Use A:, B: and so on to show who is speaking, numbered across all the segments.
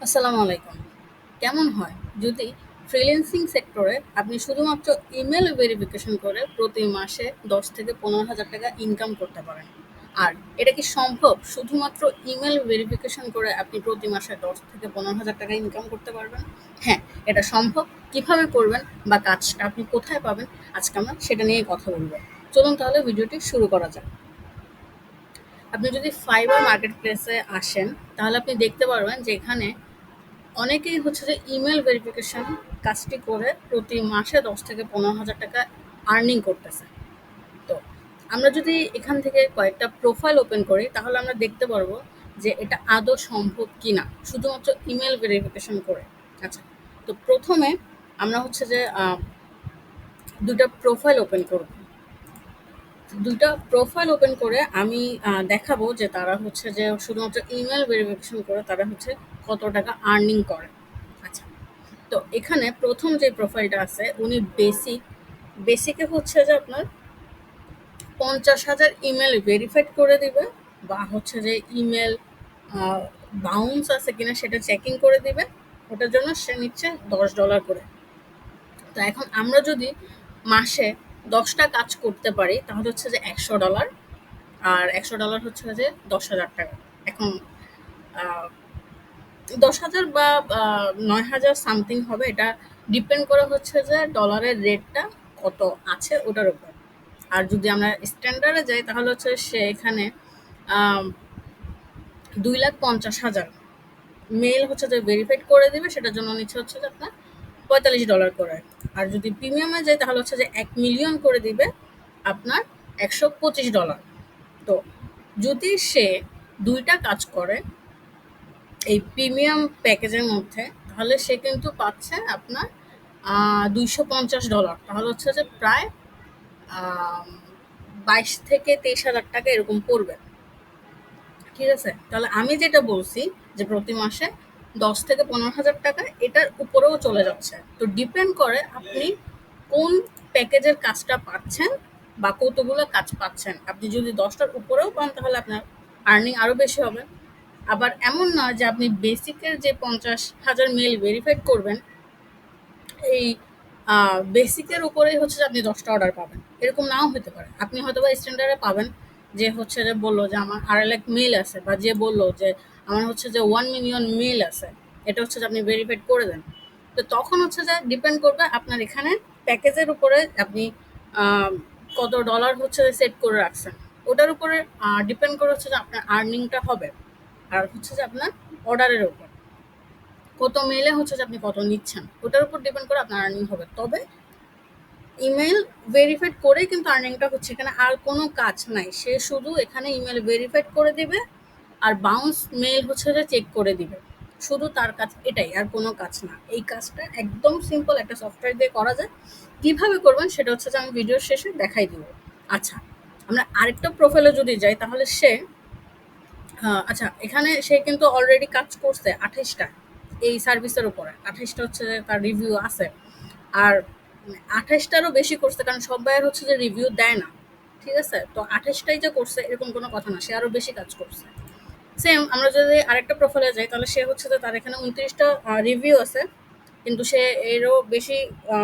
A: আসসালামু আলাইকুম। কেমন হয় যদি ফ্রিল্যান্সিং সেক্টরে আপনি শুধুমাত্র ইমেল ভেরিফিকেশন করে প্রতি মাসে ১০ থেকে ১৫,০০০ টাকা ইনকাম করতে পারেন? আর এটা কি সম্ভব শুধুমাত্র ইমেল ভেরিফিকেশন করে আপনি প্রতি মাসে ১০ থেকে ১৫,০০০ টাকা ইনকাম করতে পারবেন? হ্যাঁ, এটা সম্ভব। কিভাবে করবেন বা কাজটা আপনি কোথায় পাবেন? আজকে আমরা সেটা নিয়েই কথা বলব। চলুন তাহলে ভিডিওটি শুরু করা যাক। আপনি যদি ফাইবার মার্কেট প্লেসে আসেন তাহলে আপনি দেখতে পারবেন যে এখানে অনেকেই হচ্ছে যে ইমেল ভেরিফিকেশন কাজটি করে প্রতি মাসে ১০ থেকে ১৫,০০০ টাকা আর্নিং করতেছে। তো আমরা যদি এখান থেকে কয়েকটা প্রোফাইল ওপেন করি তাহলে আমরা দেখতে পারবো যে এটা আদৌ সম্ভব কিনা শুধুমাত্র ইমেল ভেরিফিকেশন করে। আচ্ছা, তো প্রথমে আমরা হচ্ছে যে ২টা প্রোফাইল ওপেন করব। ২টা প্রোফাইল ওপেন করে আমি দেখাবো যে তারা হচ্ছে যে শুধুমাত্র ইমেল ভেরিফিকেশন করে তারা হচ্ছে কত টাকা আর্নিং করে। আচ্ছা, তো এখানে প্রথম যে প্রোফাইলটা আছে উনি বেসিকে হচ্ছে যে আপনার ৫০,০০০ ইমেল ভেরিফাইড করে দিবে বা হচ্ছে যে ইমেল বাউন্স আছে কিনা সেটা চেকিং করে দিবে। ওটার জন্য সে নিচ্ছে $১০ করে। তো এখন আমরা যদি মাসে ১০টা কাজ করতে পারি তাহলে হচ্ছে যে $১০০, আর $১০০ হচ্ছে যে ১০,০০০ টাকা। এখন ১০,০০০ বা ৯,০০০ সামথিং হবে। এটা ডিপেন্ড করে হচ্ছে যে ডলারের রেটটা কত আছে ওটার উপর। আর যদি আমরা স্ট্যান্ডার্ডে যাই তাহলে হচ্ছে সে এখানে ২,৫০,০০০ মেইল হচ্ছে যে ভেরিফাইড করে দিবে, সেটার জন্য নিচ্ছে হচ্ছে যে আপনার $৪৫ করে। আর যদি প্রিমিয়ামে যাই তাহলে হচ্ছে যে ১,০০,০০০ করে দিবে আপনার $১২৫। তো যদি সে ২টা কাজ করে এই প্রিমিয়াম প্যাকেজের মধ্যে তাহলে সে কিন্তু পাচ্ছে আপনার $২৫০। তাহলে হচ্ছে যে প্রায় ২২ থেকে ২৩,০০০ টাকা এরকম পড়বে। ঠিক আছে, তাহলে আমি যেটা বলছি যে প্রতি মাসে ১০ থেকে ১৫,০০০ টাকা এটার উপরেও চলে যাচ্ছে। তো ডিপেন্ড করে আপনি কোন প্যাকেজের কাজটা পাচ্ছেন বা কতগুলো কাজ পাচ্ছেন। আপনি যদি ১০টার উপরেও পান তাহলে আপনার আর্নিং আরও বেশি হবে। আবার এমন না যে আপনি বেসিকের যে ৫০,০০০ মেইল ভেরিফাইড করবেন এই বেসিকের উপরেই হচ্ছে যে আপনি ১০টা অর্ডার পাবেন, এরকম নাও হতে পারে। আপনি হয়তো বা স্ট্যান্ডার্ডে পাবেন যে হচ্ছে যে বললো যে আমার ২.৫ লাখ মেইল আছে, বা যে বললো যে আমার হচ্ছে যে 1 মিলিয়ন মেইল আছে, এটা হচ্ছে যে আপনি ভেরিফাইড করে দেন। তো তখন হচ্ছে যে ডিপেন্ড করবে আপনার এখানে প্যাকেজের উপরে আপনি কত ডলার হচ্ছে সেট করে রাখছেন, ওটার উপরে ডিপেন্ড করে হচ্ছে যে আপনার আর্নিংটা হবে। আর হচ্ছে যে আপনার অর্ডারের উপর কত মেলে হচ্ছে যে আপনি কত নিচ্ছেন ওটার উপর ডিপেন্ড করে আপনার আর্নিং হবে। তবে ইমেল ভেরিফাইড করেই কিন্তু আর্নিংটা হচ্ছে, এখানে আর কোনো কাজ নাই। সে শুধু এখানে ইমেল ভেরিফাইড করে দিবে আর বাউন্স মেইল হচ্ছে যে চেক করে দিবে, শুধু তার কাজ এটাই, আর কোনো কাজ না। এই কাজটা একদম সিম্পল একটা সফটওয়্যার দিয়ে করা যায়। কিভাবে করবেন সেটা হচ্ছে যে আমি ভিডিওর শেষে দেখাই দিব। আচ্ছা, আমরা আরেকটা প্রোফাইলে যদি যাই তাহলে সে আচ্ছা, এখানে সে কিন্তু অলরেডি কাজ করছে ২৮টা এই সার্ভিসের উপরে। ২৮টা হচ্ছে যে তার রিভিউ আছে। আর ২৮টারও বেশি করছে, কারণ সবাই হচ্ছে যে রিভিউ দেয় না। ঠিক আছে? তো ২৮টাই যে করছে এরকম কোনো কথা না। সে আরও বেশি কাজ করছে। সেম আমরা যদি আরেকটা প্রোফাইলে যাই তাহলে সে হচ্ছে যে তার এখানে ২৯টা রিভিউ আছে। কিন্তু সে এরও বেশি আ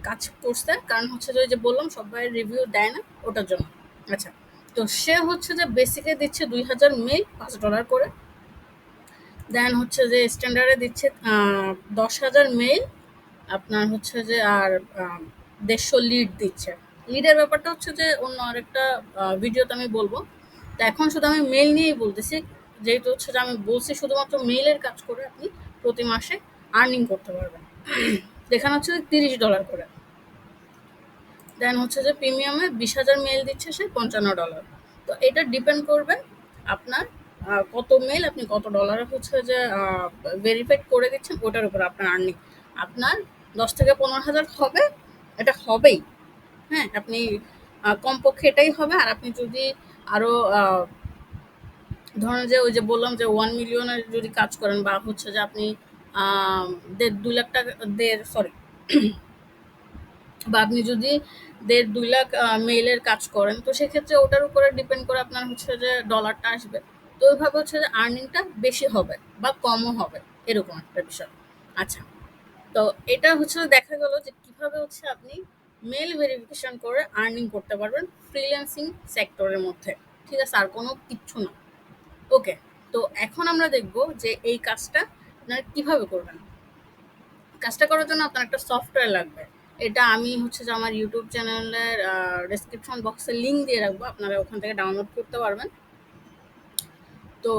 A: কাজ করছে। কারণ হচ্ছে যে ওই যে বললাম সবাই রিভিউ দেয় না ওটার জন্য। আচ্ছা, তো সে হচ্ছে যে বেসিকে দিচ্ছে ২,০০০ মেইল $৫ করে। দেন হচ্ছে যে স্ট্যান্ডার্ডে দিচ্ছে ১০,০০০ মেইল আপনার হচ্ছে যে, আর ১৫০ লিড দিচ্ছে। লিডের ব্যাপারটা হচ্ছে যে অন্য আরেকটা ভিডিওতে আমি বলবো। তো এখন শুধু আমি মেইল নিয়েই বলতেছি, যেহেতু হচ্ছে যে আমি বলছি শুধুমাত্র মেইলের কাজ করে আপনি প্রতি মাসে আর্নিং করতে পারবেন। এখানে হচ্ছে যে $৩০ করে। দেন হচ্ছে যে প্রিমিয়ামে ২০,০০০ মেইল দিচ্ছে সে $৫৫। তো এটা ডিপেন্ড করবে আপনার কত মেইল আপনি কত ডলারে হচ্ছে যে ভেরিফাইড করে দিচ্ছেন ওটার উপর আপনার আর্নিং। আপনার ১০ থেকে ১৫,০০০ হবে, এটা হবেই। হ্যাঁ, আপনি কমপক্ষে এটাই হবে। আর আপনি যদি আরও ধরেন যে ওই যে বললাম যে 1 মিলিয়নের যদি কাজ করেন বা হচ্ছে যে আপনি ২ লাখ টাকা সরি বা আপনি যদি ১.৫-২ লাখ মেইলের কাজ করেন তো সেক্ষেত্রে ওটার উপরে ডিপেন্ড করে আপনার হচ্ছে যে ডলারটা আসবে। তো ওইভাবে হচ্ছে যে আর্নিংটা বেশি হবে বা কমও হবে, এরকম একটা বিষয়। আচ্ছা, তো এটা হচ্ছে দেখা গেল যে কিভাবে হচ্ছে আপনি মেল ভেরিফিকেশন করে আর্নিং করতে পারবেন ফ্রিল্যান্সিং সেক্টরের মধ্যে। ঠিক আছে, আর কোনো কিচ্ছু না। ওকে, তো এখন আমরা দেখব যে এই কাজটা আপনারা কিভাবে করবেন। কাজটা করার জন্য আপনার একটা সফটওয়্যার লাগবে। এটা আমি হচ্ছে যে আমার ইউটিউব চ্যানেলের ডেসক্রিপশন বক্সে লিঙ্ক দিয়ে রাখবো, আপনারা ওখান থেকে ডাউনলোড করতে পারবেন। তো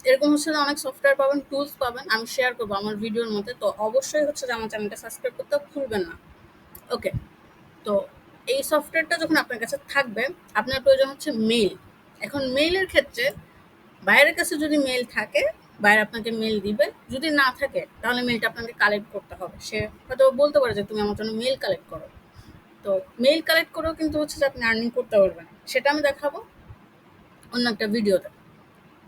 A: এরকম হচ্ছে যে অনেক সফটওয়্যার পাবেন, টুলস পাবেন, আমি শেয়ার করবো আমার ভিডিওর মধ্যে। তো অবশ্যই হচ্ছে যে আমার চ্যানেলটা সাবস্ক্রাইব করতে ভুলবেন না। ওকে, তো এই সফটওয়্যারটা যখন আপনার কাছে থাকবে, আপনার প্রয়োজন হচ্ছে মেইল। এখন মেইলের ক্ষেত্রে বাইরের কাছে যদি মেইল থাকে, বাইরে আপনাকে মেইল দিবে। যদি না থাকে তাহলে মেইলটা আপনাকে কালেক্ট করতে হবে। সে হয়তো বলতে পারে যে তুমি আমার জন্য মেইল কালেক্ট করো। তো মেইল কালেক্ট করেও কিন্তু হচ্ছে যে আপনি আর্নিং করতে পারবেন। সেটা আমি দেখাবো অন্য একটা ভিডিওতে।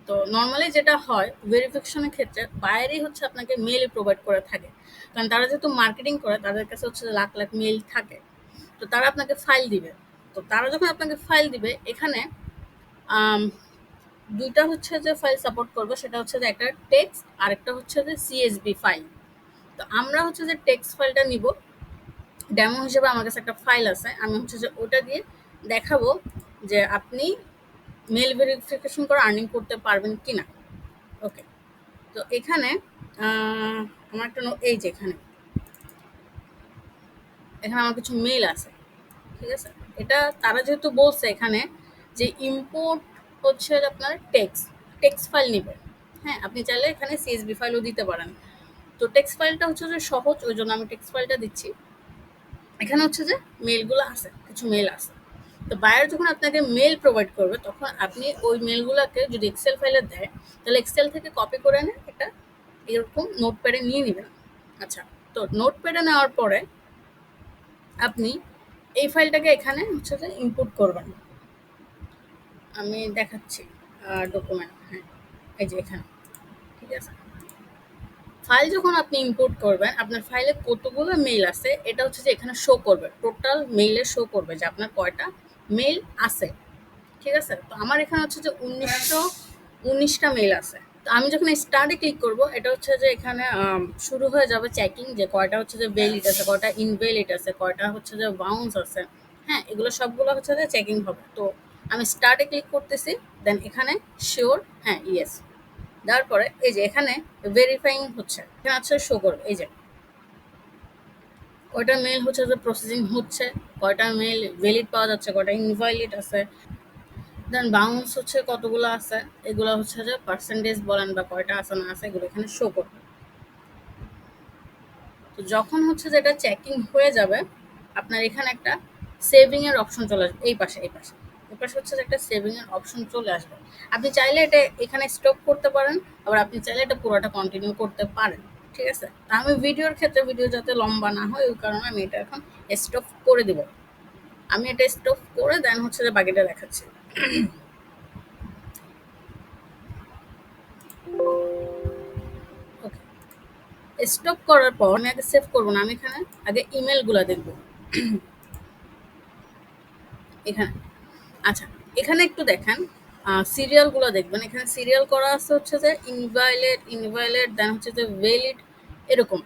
A: তো নর্মালি যেটা হয় ভেরিফিকেশনের ক্ষেত্রে বাইরেই হচ্ছে আপনাকে মেইল প্রোভাইড করে থাকে, কারণ তারা যেহেতু মার্কেটিং করে তাদের কাছে হচ্ছে লাখ লাখ মেইল থাকে। তো তারা আপনাকে ফাইল দিবে। তো তারা যখন আপনাকে ফাইল দিবে, এখানে দুইটা হচ্ছে যে ফাইল সাপোর্ট করবে, সেটা হচ্ছে যে একটা টেক্সট আর একটা হচ্ছে যে সিএসবি ফাইল। তো আমরা হচ্ছে যে টেক্সট ফাইলটা নিব, ডেমো হিসেবে আমার কাছে একটা ফাইল আছে, আমি হচ্ছে যে ওটা দিয়ে দেখাবো যে আপনি মেল ভেরিফিকেশন করে আর্নিং করতে পারবেন কি না। ওকে, তো এখানে আমার একটা এই যে এখানে এখানে আমার কিছু মেল আছে। ঠিক আছে, এটা তারা যেহেতু বলছে এখানে যে ইম্পোর্ট হচ্ছে আপনার টেক্সট ফাইল নেবে। হ্যাঁ, আপনি চাইলে এখানে সিএসবি ফাইলও দিতে পারেন। তো টেক্সট ফাইলটা হচ্ছে যে সহজ, ওই জন্য আমি টেক্সট ফাইলটা দিচ্ছি। এখানে হচ্ছে যে মেলগুলো আছে, কিছু মেল আছে। তো বায়ার যখন আপনাকে মেল প্রোভাইড করবে, তখন আপনি ওই মেলগুলোকে যদি এক্সেল ফাইলে দেয়, তাহলে এক্সেল থেকে কপি করে এনে একটা এরকম নোটপ্যাডে নিয়ে নেবেন। আচ্ছা, তো নোটপ্যাডে নেওয়ার পরে আপনি এই ফাইলটাকে এখানে হচ্ছে যে ইনপুট করবেন। আমি দেখাচ্ছি ডকুমেন্ট, হ্যাঁ এই যে এখানে। ঠিক আছে, ফাইল যখন আপনি ইম্পোর্ট করবেন, আপনার ফাইলে কতগুলো মেইল আছে এটা হচ্ছে যে এখানে শো করবে, টোটাল মেইলে শো করবে যে আপনার কয়টা মেইল আছে। ঠিক আছে, তো আমার এখানে হচ্ছে যে 19টা মেইল আছে। তো আমি যখন স্টার্টে ক্লিক করব, এটা হচ্ছে যে এখানে শুরু হয়ে যাবে চেকিং, যে কয়টা হচ্ছে যে ভ্যালিড আছে, কয়টা ইনভ্যালিড আছে, কয়টা হচ্ছে যে বাউন্স আছে। হ্যাঁ, এগুলো সবগুলো হচ্ছে যে চেকিং হবে। তো আমি স্টার্টে ক্লিক করতেছি, দেন এখানে শিওর, হ্যাঁ ইয়েস দেওয়ার পরে এই যে এখানে ভেরিফাইং হচ্ছে, এখানে আছে শো করবে এই যে কয়টা মেল হচ্ছে যে প্রসেসিং হচ্ছে, কয়টা মেল ভ্যালিড পাওয়া যাচ্ছে, কয়টা ইনভ্যালিড আছে, দেন বাউন্স হচ্ছে কতগুলো আছে, এগুলো হচ্ছে যে পার্সেন্টেজ বলেন বা কয়টা আছে না আছে, এগুলো এখানে শো করবে। তো যখন হচ্ছে যে এটা চেকিং হয়ে যাবে, আপনার এখানে একটা সেভিং এর অপশন চলে আসবে। এই পাশে হচ্ছে যে একটা সেভিং এর অপশন চলে আসবে। আপনি চাইলে এটা এখানে স্টপ করতে পারেন, আবার আপনি চাইলে এটা পুরোটা কন্টিনিউ করতে পারেন। ঠিক আছে, আমি ভিডিওর ক্ষেত্রে ভিডিও যাতে লম্বা না হয় ওই কারণে আমি এটা এখন স্টপ করে দিব। আমি এটা স্টপ করে দেন হচ্ছে যে বাকিটা দেখাচ্ছি। ওকে, স্টপ করার পর আমি আগে সেভ করবো না, আমি এখানে আগে ইমেলগুলো দেখবো এখানে। আচ্ছা, এখানে একটু দেখেন সিরিয়ালগুলো দেখবেন। এখানে সিরিয়াল করা আছে হচ্ছে যে ইনভ্যালিড দেন হচ্ছে যে ভ্যালিড এরকম।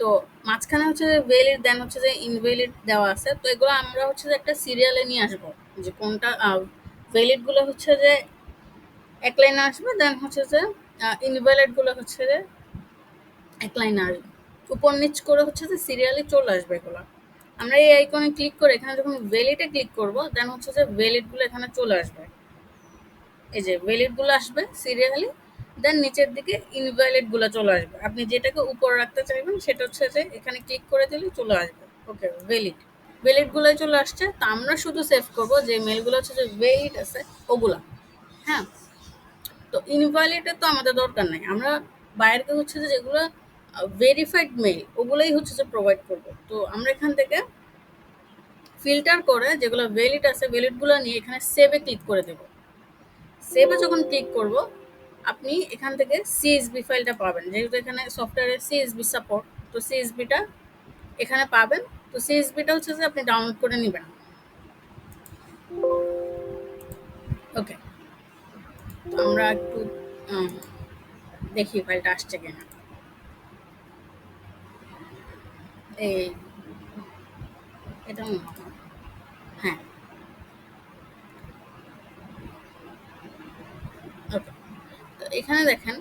A: তো মাঝখানে হচ্ছে যে ভ্যালিড দেন হচ্ছে যে ইনভ্যালিড দেওয়া আছে। তো এগুলো আমরা হচ্ছে যে একটা সিরিয়ালে নিয়ে আসবো, যে কোনটা ভ্যালিডগুলো হচ্ছে যে এক লাইনে আসবে, দেন হচ্ছে যে ইনভ্যালিডগুলো হচ্ছে যে এক লাইনে আসবে। উপর নিচ করে হচ্ছে যে সিরিয়ালে চলে আসবে এগুলো। আমরা এই আইকনে ক্লিক করে এখানে যখন ভ্যালিডে ক্লিক করব, দেন হচ্ছে যে ভ্যালিডগুলো এখানে চলে আসবে। এই যে ভ্যালিডগুলো আসবে সিরিয়ালি, দেন নিচের দিকে ইনভ্যালিডগুলো চলে আসবে। আপনি যেটাকে উপরে রাখতে চাইবেন সেটা হচ্ছে যে এখানে ক্লিক করে দিলে চলে আসবে। ওকে, ভ্যালিডগুলোই চলে আসছে। তো আমরা শুধু সেভ করব যে মেলগুলো হচ্ছে যে ভ্যালিড আছে ওগুলা। হ্যাঁ, তো ইনভ্যালিডের তো আমাদের দরকার নাই, আমরা বাইরেকে হচ্ছে যে যেগুলো ভেরিফাইড মেইল ওগুলোই হচ্ছে যে প্রোভাইড করব। তো আমরা এখান থেকে ফিল্টার করে যেগুলো ভ্যালিড আছে ভ্যালিডগুলো নিয়ে এখানে সেভে ক্লিক করে দেব। সেভে যখন ক্লিক করব, আপনি এখান থেকে সিএসবি ফাইলটা পাবেন, যেহেতু এখানে সফটওয়্যারের সিএসবি সাপোর্ট। তো সিএসবিটা এখানে পাবেন। তো সিএসবিটা হচ্ছে যে আপনি ডাউনলোড করে নেবেন। ওকে, তো আমরা একটু দেখি ফাইলটা আসছে কিনা। এই এটা মনে হয়, হ্যাঁ, ওকে। তো এখানে দেখেন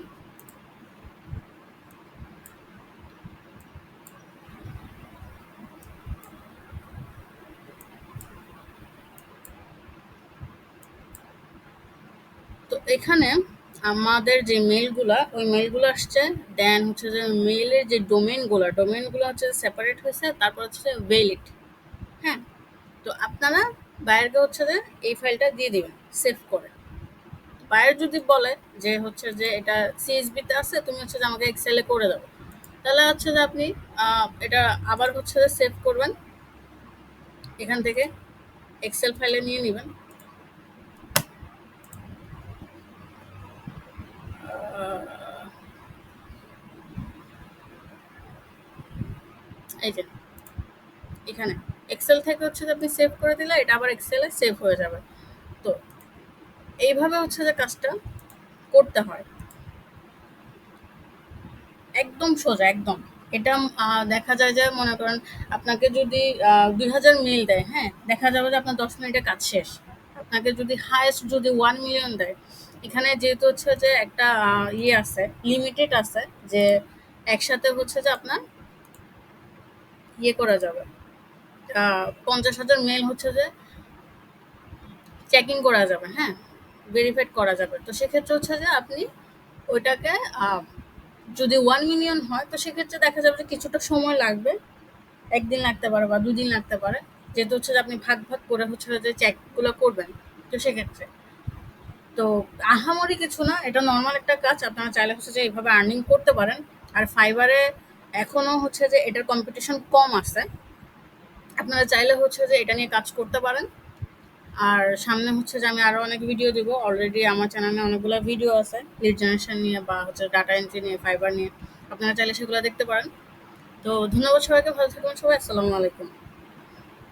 A: তো এখানে আমাদের যে মেইলগুলা ওই মেইলগুলো আসছে, দেন হচ্ছে যে মেইলের যে ডোমেনগুলো হচ্ছে সেপারেট হয়েছে, তারপর হচ্ছে ভ্যালিড। হ্যাঁ, তো আপনারা বায়ারকে হচ্ছে যে এই ফাইলটা দিয়ে দিবেন সেভ করে। বায়ার যদি বলে যে হচ্ছে যে এটা সিএসবিতে আছে, তুমি হচ্ছে যে আমাকে এক্সেলে করে দাও, তাহলে হচ্ছে যে আপনি এটা আবার হচ্ছে যে সেভ করবেন, এখান থেকে এক্সেল ফাইলে নিয়ে নেবেন। এই যে এখানে এক্সেল থেকে হচ্ছে যে আপনি সেভ করে দিলে এটা আবার এক্সেলে সেভ হয়ে যাবে। তো এইভাবে হচ্ছে যে কাজটা করতে হয়, একদম সোজা একদম। এটা দেখা যায় যে মনে করেন আপনাকে যদি 2000 মেইল দেয়, হ্যাঁ, দেখা যাবে যে আপনার 10 মিনিটে কাজ শেষ। আপনাকে যদি হায়েস্ট যদি 1 মিলিয়ন দেয়, এখানে যেহেতু হচ্ছে যে একটা ইয়ে আছে, লিমিটেড আছে, যে একসাথে হচ্ছে যে আপনার ইয়ে করা যাবে, 50,000 মেইল হচ্ছে যে চেকিং করা যাবে, হ্যাঁ, ভেরিফাইড করা যাবে। তো সেক্ষেত্রে হচ্ছে যে আপনি ওইটাকে যদি 1 মিলিয়ন হয়, তো সেক্ষেত্রে দেখা যাবে যে কিছুটা সময় লাগবে, একদিন লাগতে পারে বা 2 দিন লাগতে পারে, যেহেতু হচ্ছে যে আপনি ভাগ ভাগ করে হচ্ছে যে চেকগুলো করবেন। তো সেক্ষেত্রে তো আহামরি কিছু না, এটা নর্মাল একটা কাজ, আপনারা চাইলে হচ্ছে যে এইভাবে আর্নিং করতে পারেন। আর ফাইবারে এখনো হচ্ছে যে এটার কম্পিটিশন কম আছে, আপনারা চাইলে হচ্ছে যে এটা নিয়ে কাজ করতে পারেন। আর সামনে হচ্ছে যে আমি আরো অনেক ভিডিও দিব, অলরেডি আমার চ্যানেলে অনেকগুলো ভিডিও আছে লিড জেনারেশন নিয়ে বা হচ্ছে ডাটা এন্ট্রি নিয়ে, ফাইবার নিয়ে, আপনারা চাইলে সেগুলো দেখতে পারেন। তো ধন্যবাদ সবাইকে, ভালো থাকবেন সবাই, আসসালামু আলাইকুম।